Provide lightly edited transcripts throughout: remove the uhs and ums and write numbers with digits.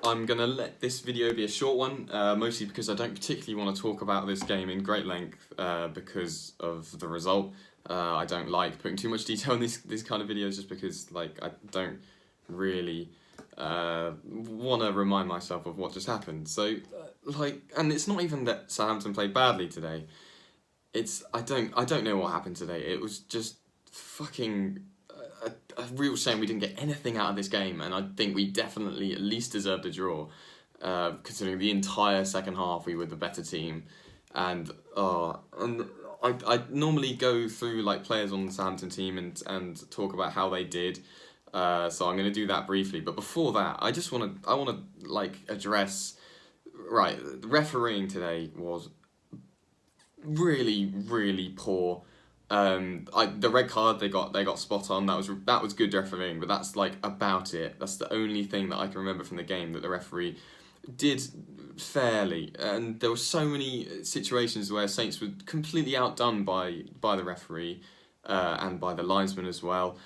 I'm going to let this video be a short one, mostly because I don't particularly want to talk about this game in great length because of the result. I don't like putting too much detail in these kind of videos just because I don't really want to remind myself of what just happened. So, and it's not even that Southampton played badly today. I don't know what happened today. It was just fucking a real shame we didn't get anything out of this game, and I think we definitely at least deserved a draw, considering the entire second half we were the better team, and I normally go through players on the Southampton team and talk about how they did, so I'm going to do that briefly. But before that, I want to address the refereeing today was really poor. The red card they got spot on. That was good refereeing, but that's about it. That's the only thing that I can remember from the game that the referee did fairly. And there were so many situations where Saints were completely outdone by the referee and by the linesman as well.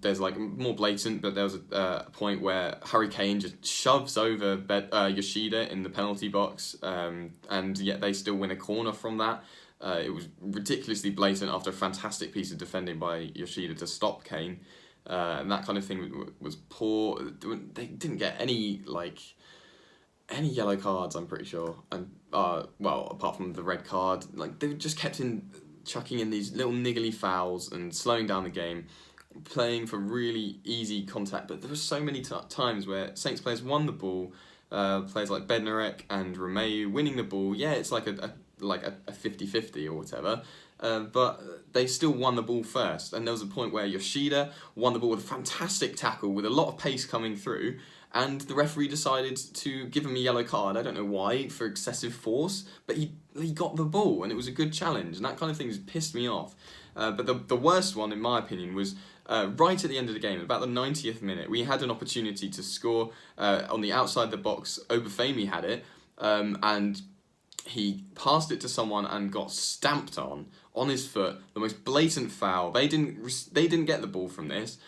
There's more blatant, but there was a point where Harry Kane just shoves over Yoshida in the penalty box, and yet they still win a corner from that. It was ridiculously blatant after a fantastic piece of defending by Yoshida to stop Kane, and that kind of thing was poor. They didn't get any yellow cards, I'm pretty sure, and apart from the red card, they just kept chucking in these little niggly fouls and slowing down the game, playing for really easy contact. But there were so many times where Saints players won the ball, players like Bednarek and Romeu winning the ball. Yeah, it's like a 50-50 or whatever, but they still won the ball first. And there was a point where Yoshida won the ball with a fantastic tackle with a lot of pace coming through, and the referee decided to give him a yellow card. I don't know why, for excessive force, but he got the ball, and it was a good challenge, and that kind of thing pissed me off. But the worst one, in my opinion, was right at the end of the game, about the 90th minute. We had an opportunity to score on the outside the box. Obafemi had it, and he passed it to someone and got stamped on his foot. The most blatant foul. They didn't get the ball from this.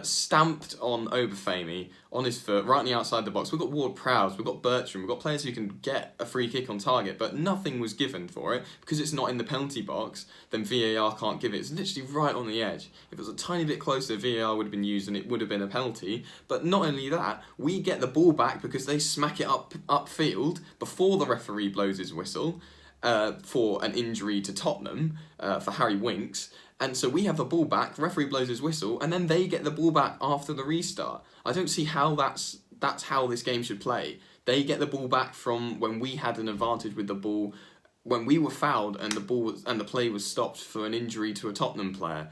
Stamped on Obafemi on his foot, right on the outside the box. We've got Ward-Prowse, we've got Bertram, we've got players who can get a free kick on target, but nothing was given for it because it's not in the penalty box. Then VAR can't give it. It's literally right on the edge. If it was a tiny bit closer, VAR would have been used and it would have been a penalty. But not only that, we get the ball back because they smack it upfield before the referee blows his whistle for an injury to Tottenham, for Harry Winks. And so we have the ball back, referee blows his whistle, and then they get the ball back after the restart. I don't see how that's how this game should play. They get the ball back from when we had an advantage with the ball, when we were fouled and the play was stopped for an injury to a Tottenham player.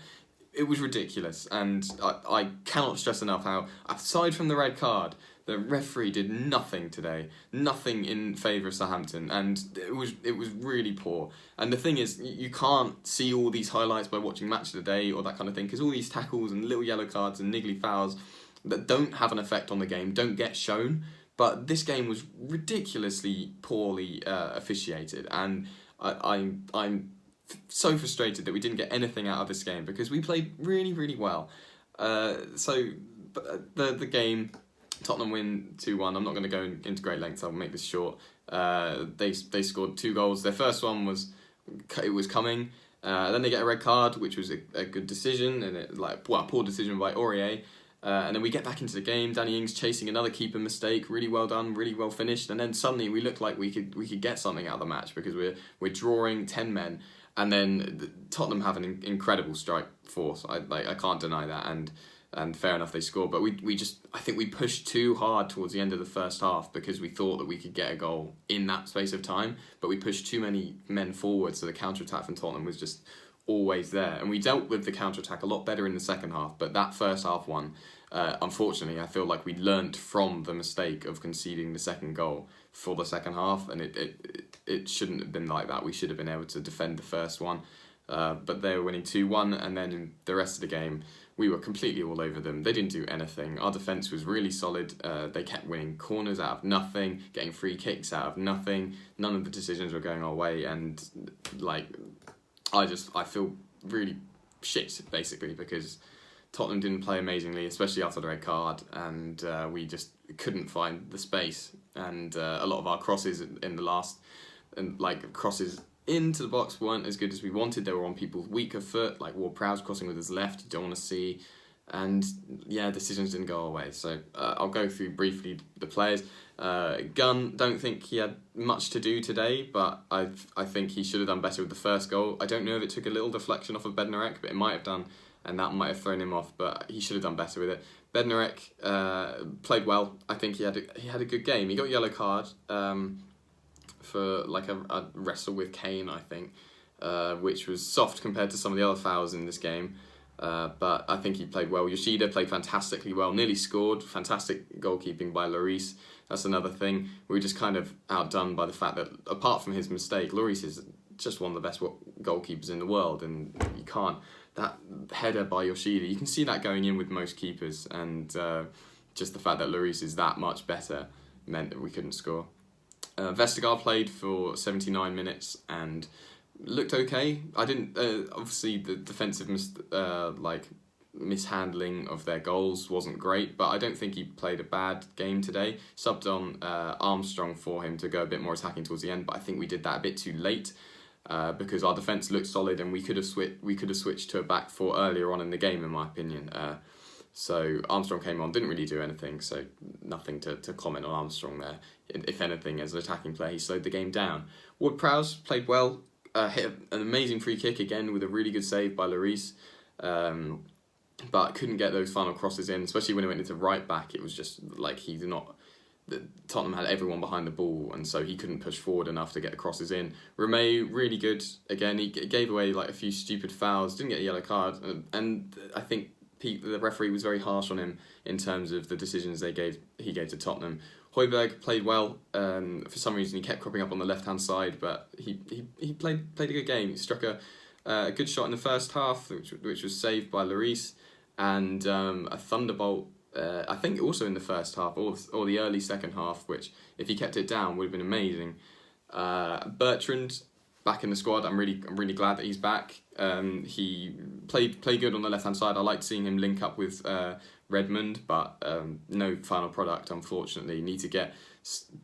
It was ridiculous, and I cannot stress enough how, aside from the red card, the referee did nothing today, nothing in favour of Southampton, and it was really poor. And the thing is, you can't see all these highlights by watching Match of the Day or that kind of thing, because all these tackles and little yellow cards and niggly fouls that don't have an effect on the game don't get shown. But this game was ridiculously poorly officiated, and I'm so frustrated that we didn't get anything out of this game because we played really well. So the game, Tottenham win 2-1. I'm not going to go into great lengths. I'll make this short. They scored 2 goals. Their first one was coming. Then they get a red card, which was a good decision, and a poor decision by Aurier. And then we get back into the game. Danny Ings chasing another keeper mistake. Really well done, really well finished. And then suddenly we look like we could get something out of the match because we're drawing 10 men. And then Tottenham have an incredible strike force. I can't deny that. And fair enough, they scored. But I think we pushed too hard towards the end of the first half because we thought that we could get a goal in that space of time. But we pushed too many men forward, so the counter-attack from Tottenham was just always there. And we dealt with the counter-attack a lot better in the second half. But that first half one, unfortunately, I feel like we learnt from the mistake of conceding the second goal for the second half. And it shouldn't have been like that. We should have been able to defend the first one. But they were winning 2-1, and then in the rest of the game, we were completely all over them. They didn't do anything. Our defence was really solid. They kept winning corners out of nothing, getting free kicks out of nothing. None of the decisions were going our way, and I feel really shit basically because Tottenham didn't play amazingly, especially after the red card, and we couldn't find the space, and a lot of our crosses in the last, and like crosses into the box weren't as good as we wanted. They were on people's weaker foot, like Ward-Prowse crossing with his left, you don't want to see, and yeah, decisions didn't go our way. So I'll go through briefly the players. Gunn, don't think he had much to do today, but I think he should have done better with the first goal. I don't know if it took a little deflection off of Bednarek, but it might have done, and that might have thrown him off, but he should have done better with it. Bednarek played well. I think he had a good game. He got a yellow card for like a wrestle with Kane, I think, which was soft compared to some of the other fouls in this game. But I think he played well. Yoshida played fantastically well, nearly scored. Fantastic goalkeeping by Lloris. That's another thing. We were just kind of outdone by the fact that, apart from his mistake, Lloris is just one of the best goalkeepers in the world, and you can't. That header by Yoshida, you can see that going in with most keepers, and just the fact that Lloris is that much better meant that we couldn't score. Vestergaard played for 79 minutes and looked okay. I didn't obviously the defensive mishandling of their goals wasn't great, but I don't think he played a bad game today. Subbed on Armstrong for him to go a bit more attacking towards the end, but I think we did that a bit too late because our defence looked solid, and we could have switched to a back four earlier on in the game, in my opinion. So Armstrong came on, didn't really do anything, so nothing to comment on Armstrong there. If anything, as an attacking player, he slowed the game down. Ward-Prowse played well, hit an amazing free kick again with a really good save by Lloris, but couldn't get those final crosses in, especially when he went into right back. It was just like Tottenham had everyone behind the ball, and so he couldn't push forward enough to get the crosses in. Romeu, really good. Again, he gave away like a few stupid fouls, didn't get a yellow card, and I think the referee was very harsh on him in terms of the decisions he gave to Tottenham. Højbjerg played well. For some reason, he kept cropping up on the left-hand side, but he played a good game. He struck a good shot in the first half, which was saved by Lloris, and a thunderbolt, I think also in the first half, or the early second half, which, if he kept it down, would have been amazing. Bertrand, back in the squad. I'm really glad that he's back. He played good on the left-hand side. I liked seeing him link up with Redmond, but no final product, unfortunately. Need to get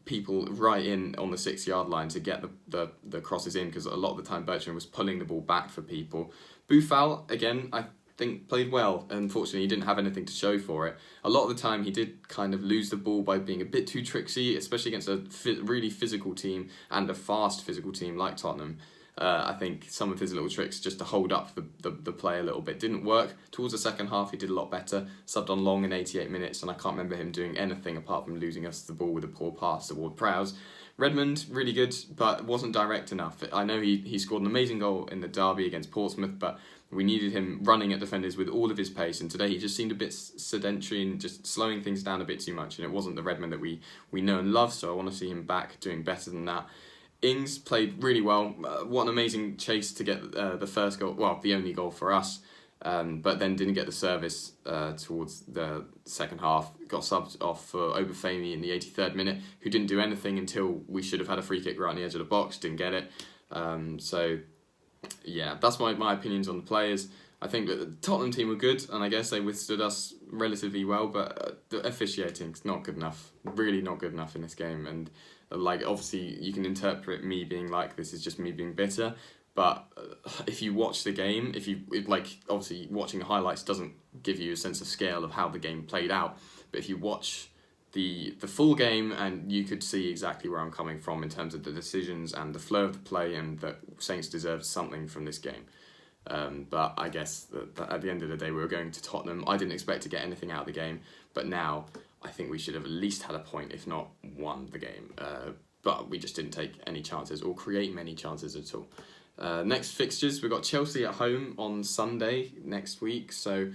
people right in on the 6-yard line to get the crosses in, because a lot of the time Bertrand was pulling the ball back for people. Boufal, again, I think played well. Unfortunately, he didn't have anything to show for it. A lot of the time he did kind of lose the ball by being a bit too tricksy, especially against a really physical team and a fast physical team like Tottenham. I think some of his little tricks just to hold up the play a little bit didn't work. Towards the second half he did a lot better, subbed on Long in 88 minutes, and I can't remember him doing anything apart from losing us the ball with a poor pass to Ward-Prowse. Redmond, really good, but wasn't direct enough. I know he scored an amazing goal in the derby against Portsmouth, but we needed him running at defenders with all of his pace, and today he just seemed a bit sedentary and just slowing things down a bit too much, and it wasn't the Redmond that we know and love, so I want to see him back doing better than that. Ings played really well. What an amazing chase to get the first goal, well, the only goal for us, but then didn't get the service towards the second half. Got subbed off for Obafemi in the 83rd minute, who didn't do anything until we should have had a free kick right on the edge of the box, didn't get it. So, yeah, that's my opinions on the players. I think that the Tottenham team were good, and I guess they withstood us relatively well, but the officiating's not good enough. Really not good enough in this game, and like, obviously you can interpret me being like, this is just me being bitter, but if you watch the game, obviously watching the highlights doesn't give you a sense of scale of how the game played out, but if you watch the full game, and you could see exactly where I'm coming from in terms of the decisions and the flow of the play, and that Saints deserved something from this game. But I guess that at the end of the day we were going to Tottenham. I didn't expect to get anything out of the game, but now I think we should have at least had a point, if not won the game. But we just didn't take any chances or create many chances at all. Next fixtures, we've got Chelsea at home on Sunday next week, so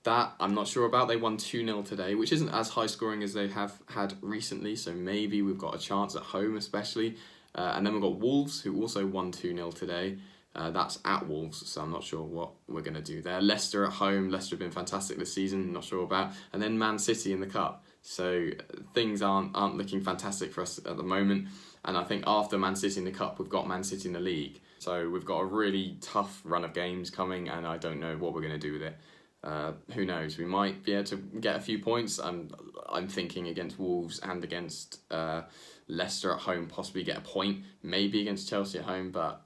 that I'm not sure about. They won 2-0 today, which isn't as high scoring as they have had recently, so maybe we've got a chance at home especially. And then we've got Wolves, who also won 2-0 today. That's at Wolves, so I'm not sure what we're going to do there. Leicester at home. Leicester have been fantastic this season, not sure about. And then Man City in the Cup. So things aren't looking fantastic for us at the moment. And I think after Man City in the Cup, we've got Man City in the league. So we've got a really tough run of games coming, and I don't know what we're going to do with it. Who knows? We might be able to get a few points. I'm thinking against Wolves and against Leicester at home, possibly get a point. Maybe against Chelsea at home, but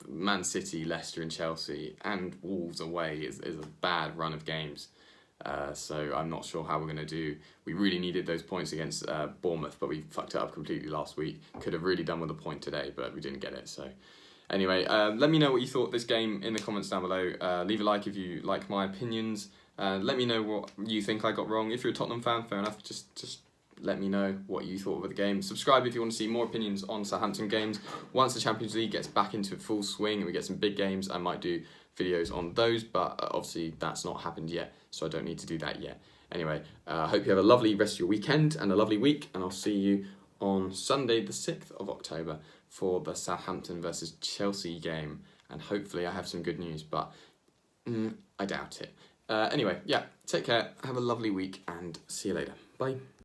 Man City, Leicester, and Chelsea and Wolves away is a bad run of games. So I'm not sure how we're going to do. We really needed those points against Bournemouth, but we fucked it up completely last week. Could have really done with a point today, but we didn't get it. So anyway, let me know what you thought of this game in the comments down below. Leave a like if you like my opinions. Let me know what you think I got wrong. If you're a Tottenham fan, fair enough. Just let me know what you thought of the game. Subscribe if you want to see more opinions on Southampton games. Once the Champions League gets back into full swing and we get some big games, I might do videos on those, but obviously that's not happened yet, so I don't need to do that yet. Anyway, I hope you have a lovely rest of your weekend and a lovely week, and I'll see you on Sunday the 6th of October for the Southampton versus Chelsea game, and hopefully I have some good news, but I doubt it. Anyway, yeah, take care, have a lovely week, and see you later. Bye.